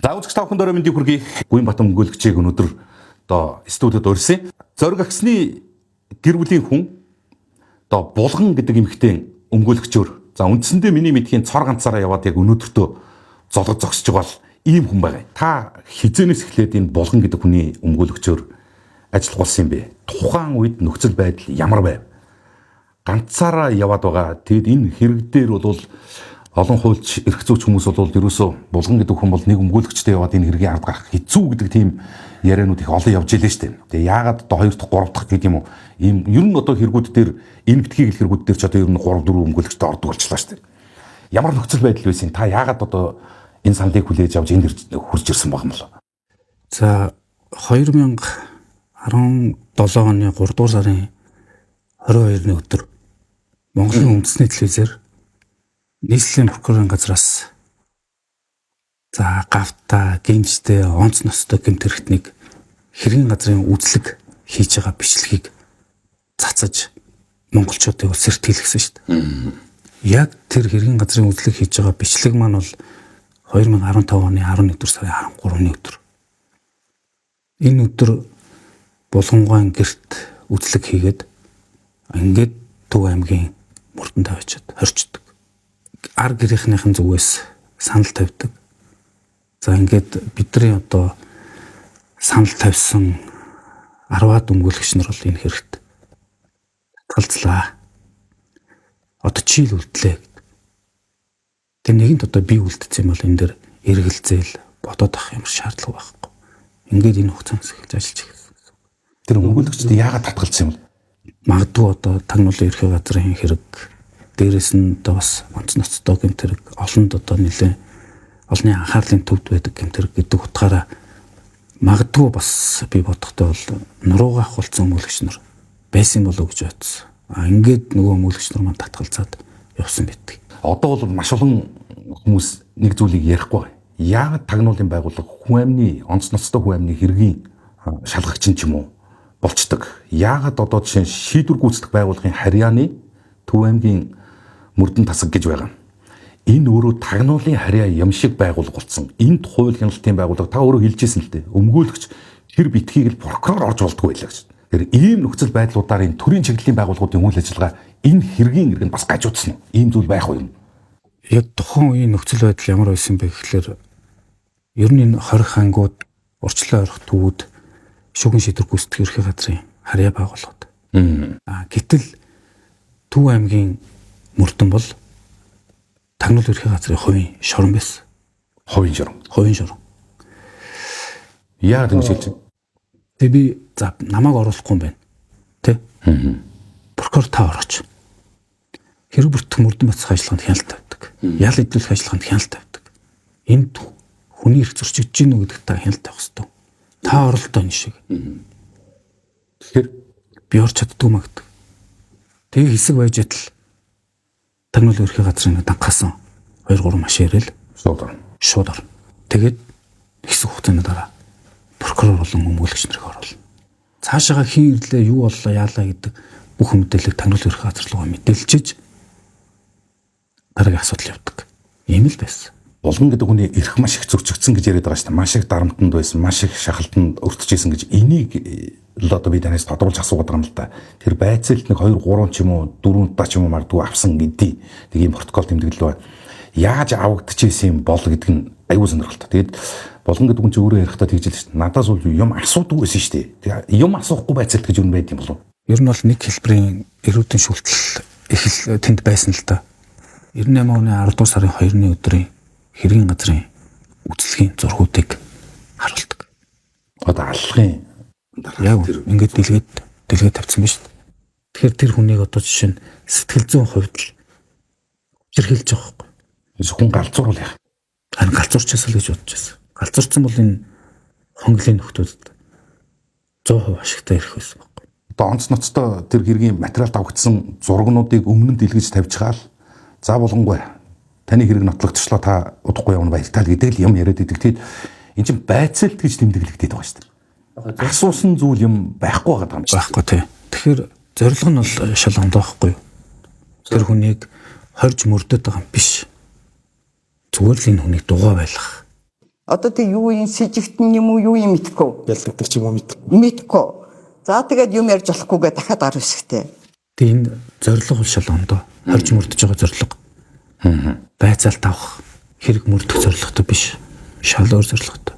За үзэгч та бүхэнд өрөө мэндийг хүргэе. Гүнбатан өмгөөлөгчийг өнөөдөр одоо студиуд урьсан. Зориг агсны гэр бүлийн хүн одоо булган гэдэг эмэгтэй өмгөөлөгчөөр. За үндсэндээ миний мэдхийн цор ганцаараа яваад яг өнөөдөртөө золог зогсож байгаа л ийм хүн байгаа. Та хизээнээс эхлээд энэ булган гэдэг хүний өмгөөлөгчөөр ажиллах болсон юм бэ? Тухайн үед нөхцөл байдал ямар байв? Ганцаараа яваад байгаа. Тэгэд энэ хэрэг дээр бол олон хуульч эрх зүйч хүмүүс бол ерөөсөө булган гэдэг хүн бол нэг өмгөөлөгчтэй яваад энэ хэргийг ард гарах хэцүү гэдэг тийм ярианууд их олон явж илээ штэ. Тэгээ яагаад одоо 2 дахь 3 дахь гэдэг юм уу? Ийм ер нь одоо хэрэгүүд дээр энэ битгий гэл хэрэгүүд дээр ч одоо ер нь 3 4 өмгөөлөгчтэй ордог болчихлоо штэ. Ямар нөхцөл байдал байсан? Та яагаад одоо энэ сандыг хүлээж авч энд хурж ирсэн баг юм бол? За 2017 оны 3 дугаар сарын 22-ны өдөр Монголын үндэсний телевизээр нийслэлийн прокурорын газраас за гавта, гинжтэй, онц ностой гэмт хэрэгтнийг хэргийн газрын үзлэг хийж байгаа бичлэгийг цацаж монголчуудыг сэрт хэлгэсэн шүү дээ. Яг тэр хэргийн газрын үзлэг хийж байгаа бичлэг маань бол 2015 оны 11 дугаар сарын 13-ны өдөр. Энэ өдөр Булгангойн гэрт үзлэг хийгээд ингээд Төв аймгийн мөрдөнд тавьчаад хорчдөг. Ар гэрийнхнийхэн зүгээс санал тавьдаг. За ингээд бидний одоо санал тавьсан 10-аад өмгөөлөгч нар бол энэ хэрэгт татгалзлаа. Одоо чи л үлдлээ гэдэг. Тэр нэгэнд одоо би үлдсэн юм бол энэ дэр эргэлзээл бодоод авах юм шаардлага байхгүй. Ингээд энэ хугацаанд эхэлж ажиллаж ирсэн. Тэр өмгөөлөгчд яагаад татгалзсан юм бэ? Магадгүй одоо тагнуулын ерхий газрын хэрэг, дээрэс нь одоо бас онц ноцтой гэмт хэрэг, олонд одоо нэлээд олонний анхаарлын төвд байдаг гэмт хэрэг гэдэг утгаараа магадгүй бас би бодохдоо бол нуруугаа хавцсан өмгөөлөгч нар байсан болов уу гэж бодсон. Ингээд нөгөө өмгөөлөгч нар маань татгалзаад явсан байдаг. Одоо бол маш олон хүмүүс нэг зүйлийг ярихгүй байна. Яагаад тагнуулын байгууллага хүн амны онц ноцтой хүн амны хэргийн шалгагч юм ч юм уу болцдог. Яагаад одоо жишээ шийдвэр гүйцэтгэх байгууллагын харьяаны Төв аймгийн мөрдөн тасаг гэж байгаа. Энэ өөрөө тагнуулын харьяа юм шиг байгуулга болсон. Энд хууль хяналтын байгууллага та өөрөө хэлжсэн л дээ. Өмгөөлөгч тэр битгийг л прокурор орж болдгоо байлаа гэж. Тэр ийм нөхцөл байдлуудаар энэ төрийн чиглэлийн байгууллагуудын үйл ажиллагаа энэ хэргийн иргэн бас гажуудсан. Ийм зүйл байх уу юм? Яг тухайн үеийн нөхцөл байдал ямар байсан бэ гэхлээр ер нь энэ хорих ангууд, урчлын орох төвүүд шүүгэн шийдвэр гүйцэтгэх ерхий газрын харьяа байгууллагууд. Гэтэл Төв аймгийн мөрдөн бол тагнуул ерхий газрын хувийн шорон байсан. Хувийн шорон. Хувийн шорон. Яагаад ингэж хэлж байна? Тэг би за намайг оруулахгүй юм байна. Тэ? Прокурор та орооч. Хэрэг бүртгэх мөрдөн бацах ажиллагаанд хяналт тавьдаг. Ял эдлүүлэх ажиллагаанд хяналт тавьдаг. Энд хүний эрх зөрчигдөж гин үү гэдэг та хяналт тавих хэрэгтэй. Та оролдоо энэ шиг. Тэгэхээр би орч чаддгүй магад. Тэгээ хэсэг байж атал тагнуул ерхий газрын дангасан 2 3 маш ярил шууд ор. Тэгээд хэсэг хугацааны дараа прокурор болон өмгөөлөгч нарыг оруулна. Цаашаага хин ирлээ юу боллоо яалаа гэдэг бүх мэдээллийг тагнуул ерхий газар руу мэдээлчиж дараагийн асуудал явдаг. Ийм л байсан. Булган гэдэг хүний эрх маш их зөрчигдсөн гэж яриад байгаа шүү дээ. Маш их дарамтанд байсан, маш их шахалтанд өртөжсэн гэж энийг л одоо би танаас тодруулж асуугаад байгаа юм л да. Тэр байцаалт нэг 2 3 ч юм уу 4 удаа ч юм уу мардгүй авсан гэдээ нэг юм протокол тэмдэглэл байна. Яаж авагдчихсэн юм бол гэдэг нь аюул сонирхолтой. Тэгээд булган гэдэг хүн чи өөрөө ярихдаа тэгж л шүү дээ. Надаас бол юм асуудаг байсан шүү дээ. Тэгээ юм асуухгүй байцаалт гэж юу байд юм болов? Ер нь бол нэг хэлбэрийн эрүүдийн шүүлтэл их л тэнд байсан л да. 98 оны 10 дугаар сарын 2-ны өдрийн хэргийн газрын үзлэгийн зургуудыг харуулдаг. Одоо аллагын яг ингээд дэлгээд тавьсан байна шүү дээ. Тэгэхээр тэр хүнийг одоо жишээ нь сэтгэл зүйн хувьд л хэрхэлж байгаа байхгүй. Хүн галзуурвал яах? Харин галзуурчаасаа л гэж бодож байсан. Галзуурсан бол энэ хонглын нөхдүүд 100% ашигтай ирэх байсан байхгүй. Одоо онц ноцтой тэр хэргийн материал давагдсан зургнуудыг өмнө нь дэлгэж тавьчихаал за булгангуй таны хэрэг нотлогдчихлоо та удахгүй явна баяртай л гэдэг л юм яриад идэг. Тэгэд эн чинь байцаалт гэж тэмдэглэгдээд байгаа шүү дээ. Асуусан зүйл юм байхгүй байгаа юм чинь. Байхгүй тий. Тэгэхээр зорилго нь бол шалганд байхгүй юу? Тэр хүнийг хорж мөрдөд байгаа юм биш. Зүгээр л энэ хүнийг дугаа байлгах. Одоо тэг юу юм сэжигтэн юм уу юу юм мэдхгүй. Ялдагдаг ч юм уу Мэдхгүй. За тэгээд юм ярьж болохгүйгээ дахиад гар хэсэгтэй. Тэгээ энэ зориг бол шал ондоо хорж мөрдөж байгаа зориг. Байцаалт авах хэрэг мөрдөх зоригтой биш. Шал өөр зоригтой.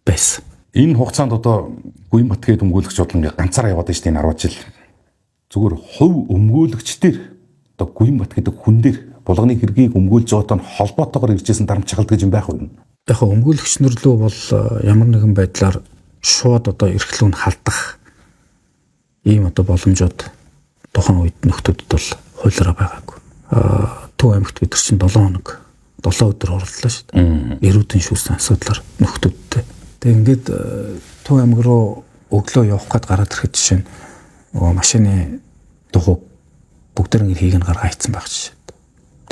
Байсан. Энэ хугацаанд одоо Гүнбат гээд өмгөөлөгч бол ингээ ганцаараа яваад байна шүү дээ энэ 10 жил. Зүгээр хувь өмгөөлөгчдөр одоо Гүнбат гэдэг хүн дээр булганы хэргийг өмгөөлж байгаатай холбоотойгоор иржсэн дарамт чагалт гэж юм байх уу? Яг хөө өмгөөлөгч нар лөө бол ямар нэгэн байдлаар шууд одоо эрхлүүн халдах ийм одоо боломжууд тухайн үед нөхдөд бол хуулиараа байгаагүй. Төв аймагт бид нар чинь 7 хоног 7 өдөр оролдлоо шүү дээ. Эрүүдэн шүүсэн асуудлаар нөхдөдтэй. Тэгээ ингээд Төв аймаг руу өглөө явах гээд гараад ирэхэд жишээ нь машины дугуй бүгдээр ингэ хийг нь гаргаа хийцэн байх жишээ.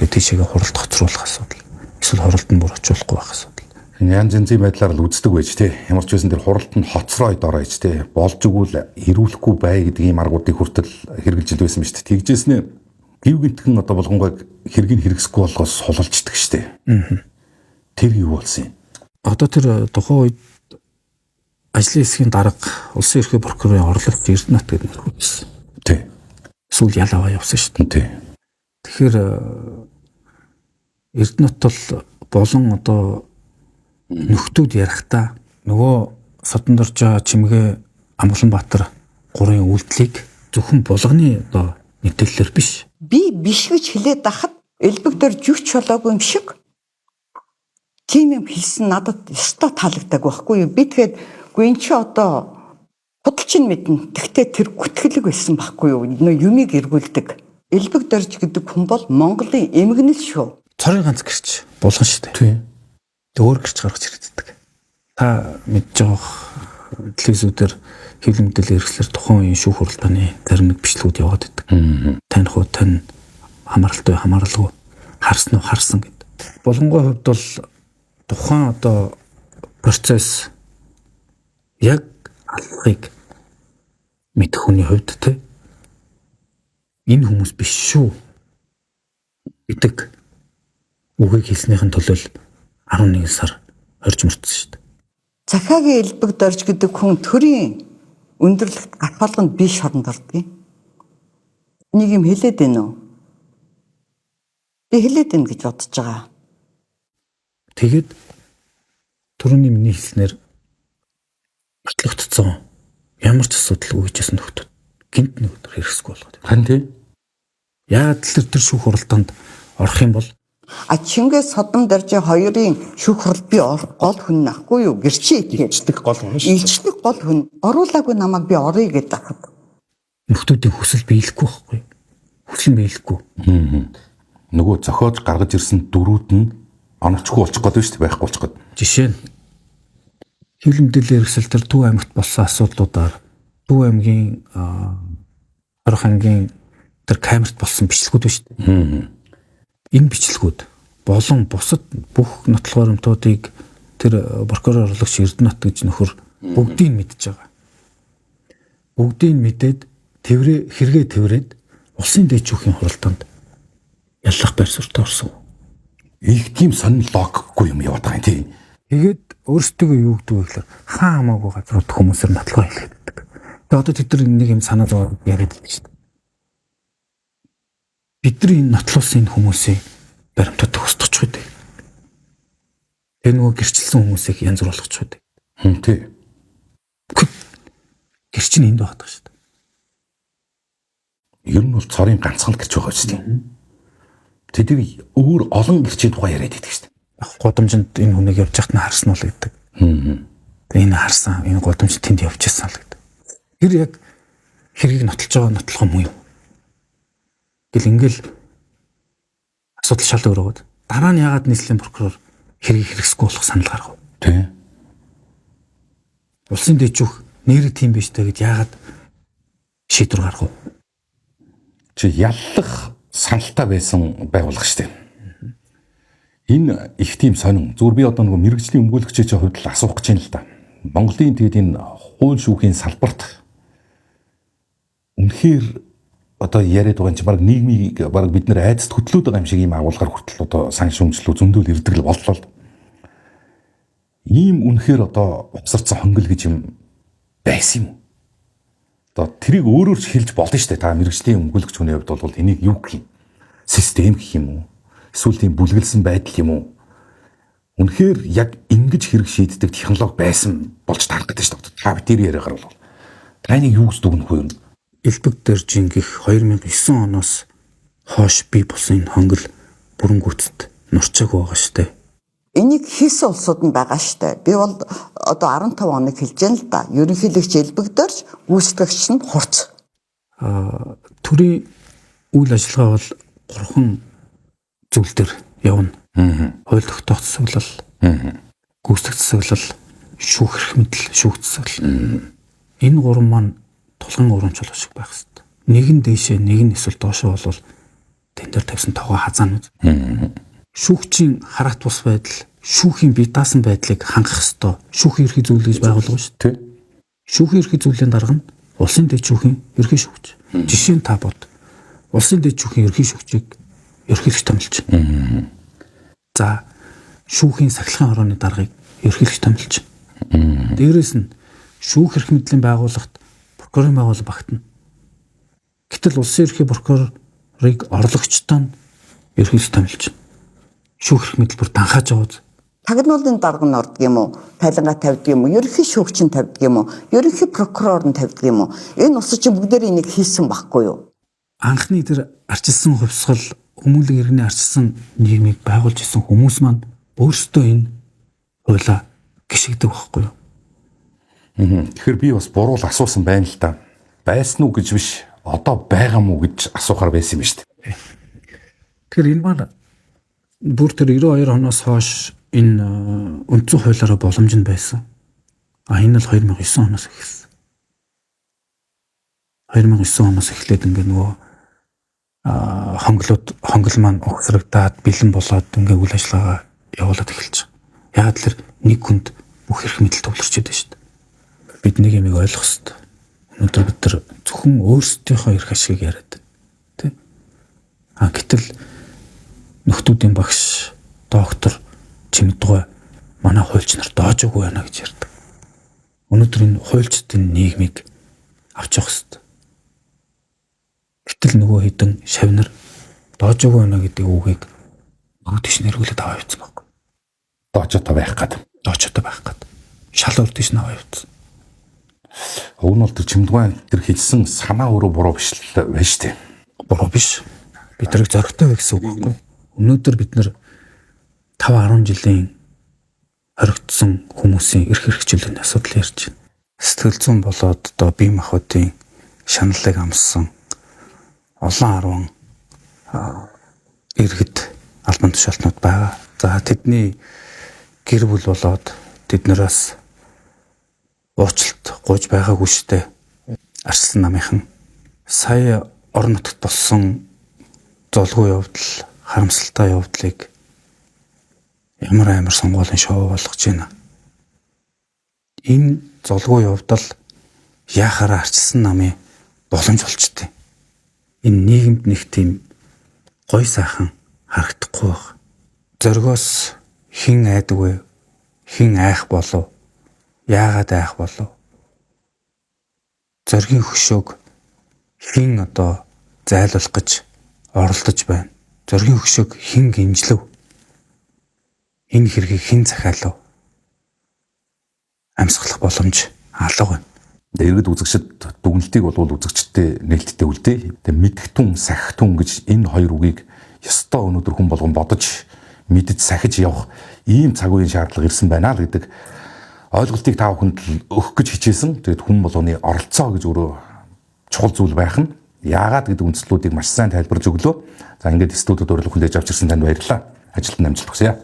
Тэгээ тийшээгээ хуралд хоцруулах асуудал. Эсвэл хуралд нь бүр очихуулахгүй байх асуудал. Янз янзын байдлаар л үздэг байж тээ. Ямар ч байсан тэр хуралд нь хоцроо дорой ч тээ. Болж игүүл ирүүлэхгүй бай гэдэг ийм аргуудыг хүртэл хэрэгжилж байсан биз дээ. Тэгжээснээ гів гинтгэн одоо болгонгойг хэргийг хэрэгсэхгүй болгоос сулалждаг штэ. Тэр юу болсон юм? Одоо тэр тухайн үед ажлын хэсгийн дарга улсын ерхий прокурорын орлогч Эрдэнэт гэдэг нэр хүчсэн. Тий. Сүүл ялаваа явсан шүү дээ. Тий. Тэгэхээр Эрдэнэт бол болон одоо нөхдүүд ярихдаа нөгөө Содондорж Чимгээ Амгаланбаатар гурван үйлдэлийг зөвхөн булганы одоо мэдээлэлээр биш. Би биш гэж хэлээд байхад элбэг дээр жүвч чолоогүй юм шиг. Тийм юм хэлсэн надад өстой таалагддаг байхгүй юу? Би тэгээд гүн чи одоо худалчин мэднэ. Тэгтээ тэр гүтгэлэг байсан байхгүй юу? Нөө юмыг эргүүлдэг. Элбэг дөрж гэдэг хүн бол Монголын эмгэнэл шүү. Цорын ганц гэрч булган шүү дээ. Тий. Өөр гэрч гаргаж ирдэг. Та мэдж байгаа телевизүүдээр хэвлэл мэдээлэл хэрэгслэр тухайн үеийн шүүх хуралдааны зарим нэг бичлэгүүд яваад байдаг. Таних уу тань хамааралтай хамааралгүй харсан уу харсан гэдэг. Булгангой хувьд бол тухайн одоо процесс яг алхахыг мэдэх хүний хувьд те энэ хүмүүс биш шүү гэдэг үгийг хэлснийхэн төлөө 11 сар орж мөрдсөн шүү дээ. Захаагийн элбэг дөрж гэдэг хүн төрийн өндөрлөгт гарахалганд би шоронд ордгийг. Нэг юм хэлээд байна уу? Би хэлээд байна гэж бодож байгаа. Тэгээд түрүүний миний хэлснээр батлагдсан ямар ч асуудал үүсчихсэн нөхдөд гинт нэг өдөр хэрэгсэхгүй болгоод. Харин тий. Яагаад тэр шүүх хуралдаанд орох юм бол Чингис Содондоржийн хоёрын шүүх хурал би гол хүн нахгүй юу? Гэрчээ Илчдэг гол хүн шүү. илчдэг гол хүн. Оруулаагүй намайг би оръё гэдэг ахад. нөхдүүдийн хүсэл биелэхгүй байхгүй. Хүсэл биелэхгүй. Нөгөө зохиож гаргаж ирсэн дөрүүд нь оновчгүй болчих гээд шүү дээ, байхгүй болчих гээд. Жишээ нь хэвлэл мэдээллийн хэрэгсэл төр Төв аймагт болсон асуудлуудаар Төв аймгийн Орох ангийн тэр камерт болсон бичлэгүүд байна шүү дээ. Энэ бичлэгүүд болон бусад бүх нотлох баримтуудыг тэр прокурор орлогч Эрдэнэт гэж нөхөр бүгдийг мэдж байгаа. Бүгдийг мэдээд хэрэгээ тэрвэрэд улсын дэжүүхийн хуралдаанд яллах байр суурьтай орсон. Их тийм сонин логикгүй юм яваад байгаа юм тий. Тэгээд өөрсдөө юу гэдэг вэ гэхээр хаа хамаагүй газрууд хүмүүсээр нотлогоо хэлгээд байдаг. Тэгээд одоо тэд нар нэг юм санаа зовоод яриад байдаг шүү дээ. Бидний энэ нотлуулсан энэ хүмүүсийн баримтууд хөсдөж байдаг. Тэгээ нөгөө гэрчилсэн хүмүүсийг янз бүр болгож байдаг. Тий. Гэрч нь энд байдаг шүү дээ. Ер нь бол цорын ганцхан гэрч байгаа шүү дээ. Тэдний өөр олон гэрчийн тухай яриад байдаг шүү дээ. Гудамжинд энэ хүнийг явж байхад нь харсан уу гэдэг. Тэгээ энэ харсан, энэ гудамж тэнд явж байсан л гэдэг. Тэр яг хэргийг нотлож байгаа нотлох юм уу? Гэл ингээл асуудал шал өрөөд дараа нь яагаад нийслэлийн прокурор хэргийг хэрэгсэхгүй болох санал гаргав. Тий. Улсын дэжүүх нэр тийм биш дээ гэд яагаад шийдвэр гаргав. Чи яллах саналтай байсан байгууллага шүү дээ. Энэ их тийм сонин. Зүгээр би одоо нөгөө мэрэгжлийн өмгөөлөгчийн хувьд л асуух гэж байна л да. Монголын тэгээд энэ хууль шүүхийн салбарт үнэхээр одоо яриад байгаа юм чи баг нийгмийг баг бид нэр айдас хөтлөөд байгаа юм шиг ийм агуулгаар хүртэл одоо сан шүүмжлүү зөндөл ирдэг л боллоо. ийм үнэхээр одоо угсарцсан хонгил гэж юм байсан юм уу? Одоо тэрийг өөрөөр ч хэлж болно шүү дээ. Та мэрэгжлийн өмгөөлөгч хүний хувьд бол энийг юу гэх юм? Систем гэх юм уу? Эсвэл тийм бүлгэлсэн байдал юм уу? Үнэхээр яг ингэж хэрэг шийддэг технологи байсан болж таарах гэдэг шүү дээ. Та тэр яриагаар бол таны юу гэж дүгнэх вэ? Элбэг дэржин гих 2009 оноос хойш бий болсон энэ хонгил бүрэн гүйцэд нурчаагүй байгаа шүү дээ. Энийг хийсэн улсууд нь байгаа штэ. Би бол одоо 15 хоног хэлж яана л да. Ерөнхийлөгч элбэгдэрч, гүйцэтгэгч нь хурц. Төрийн үйл ажиллагаа бол 3 зүйл дээр явна. Хууль тогтоох засаглал, гүйцэтгэх засаглал, шүүх эрх мэдэл, шүүх засаглал. Энэ 3 маань тулгын урамчлал шиг байх хэрэгтэй. Нэг нь дээшээ, нэг нь эсвэл доошоо болвол тэн дээр тавьсан тоогоо хазаанууд. Шүүгчийн хараат бус байдал, шүүхийн бие даасан байдлыг хангах ёстой. Шүүхийн ерхий зүйл гэж байгуулга шүү дээ. Шүүхийн ерхий зүйлийн дарга нь улсын дэд шүүхийн ерхий шүүгч. Жишээ нь та бод. Улсын дэд шүүхийн ерхий шүүгчийг ерхийлэгч томилж. За шүүхийн сахилгын хорооны даргыг ерхийлэгч томилж. Дээрээс нь шүүх эрх мэдлийн байгууллагт прокурорын байгууллага багтана. Гэтэл улсын ерхий прокурорыг орлогчтой нь ерхийлэгч томилж. Шүүх эрх мэдэл бүр данхааж аваад Тагнуулын дарга нь ордог юм уу? Тайлангаа тавьдаг юм уу? Ерөнхий шүүгч нь тавьдаг юм уу? Ерөнхий прокурор нь тавьдаг юм уу? Энэ улс чинь бүгдээр энийг хийсэн байхгүй юу? анхны тэр арчилсан хувьсгал хүмүүлэг иргэний арчилсан нийгмийг байгуулж исэн хүмүүс маань өөрсдөө энэ хуйлаа гიშгдэг байхгүй юу? Тэгэхээр би бас буруу л асуусан байна л да. Байсан уу гэж биш, одоо байгаа мó гэж асуухаар байсан юм шүү дээ. Тэгэхээр энэ маань бүр тэр 92 оноос хойш энэ үндсэн хуулиараа боломж нь байсан. Энэ л 2009 оноос эхэлсэн. 2009 оноос эхлээд ингээ нөгөө хонгол маань угсрагдаад бэлэн болоод ингээ үйл ажиллагаа явуулаад эхэлж байгаа. Яг л нэг хүнд бүх эрх мэдэл төвлөрч идэв шүү дээ. Бид нэг юм ойлгох хэрэгтэй. Өнөөдөр бид нар зөвхөн өөрсдийнхөө эрх ашигыг яриад байна. Тэ? Гэтэл нөхдүүдийн багш, доктор, чимдгой манай хуульч нар доож өгөө байна гэж ярьдаг. Өнөөдөр энэ хуульчдын нийгмийг авч явах хэрэгтэй. Гэтэл нөгөө хэдэн шавнар доож өгөө байна гэдэг үгийг нөгөөдөж нэрвүүлээд аваа явуулсан байхгүй. Доожтой байх гээд. Доожтой байх гээд. Шал өрдөж наваа явуулсан. Уг нь бол тэр чимдгай тэр хэлсэн санаа өөрөө буруу биш л байна шүү дээ. Буруу биш. Бидрийг зоригтой байх гэсэн үг байхгүй. Өнөөдөр бид нэр 5-10 жилийн хоригдсон хүмүүсийн эрх хэрэгжүүлэлтийн асуудал ярьж байна. Сэтгэл зүйн болоод одоо бие махбодын шаналлыг амссан олон 10 иргэд албан тушаалтнууд байгаа. За тэдний гэр бүл болоод тэднээс уучлалт гуйж байгаагүй штэ. Арчилсан намынхан сая орон нутагт болсон золгүй явдал, харамсалтай явдлыг ямар амар сонгуулийн шоу болгож байна. Энэ золгүй явдал яахаараа арчилсан намын боломж болчтой. Энэ нийгэмд нэг тийм гой сайхан харагдахгүй байх. Зоргоос хэн айдаг вэ? Хэн айх болов? Яагаад айх болов? Зоргийн хөшөөг хэн одоо зайлуулах гэж оролдож байна? Зоргийн хөшөөг хэн гинжлэв? Энэ хэргийг хэн захиалав? Амьсгалах боломж алга байна. Иргэд үзэгчд дүгнэлтийг бол үзэгчдтэй нээлттэй үлдээ. Тэгээ мэдгтүн, сахихтүн гэж энэ хоёр үгийг ёстой өнөөдөр хүн болгон бодож, мэдж сахиж явах ийм цаг үеийн шаардлага ирсэн байна л гэдэг ойлголтыг та бүхэнд өгөх гэж хичээсэн. Тэгээд хүн болгоны оролцоо гэж өөрөө чухал зүйл байх нь. Яагаад гэдэг үндслүүдийг маш сайн тайлбарж өглөө. За ингээд студиуд урилга хүлээж авч ирсэн танд баярлалаа. Ажилд амжилт хүсье.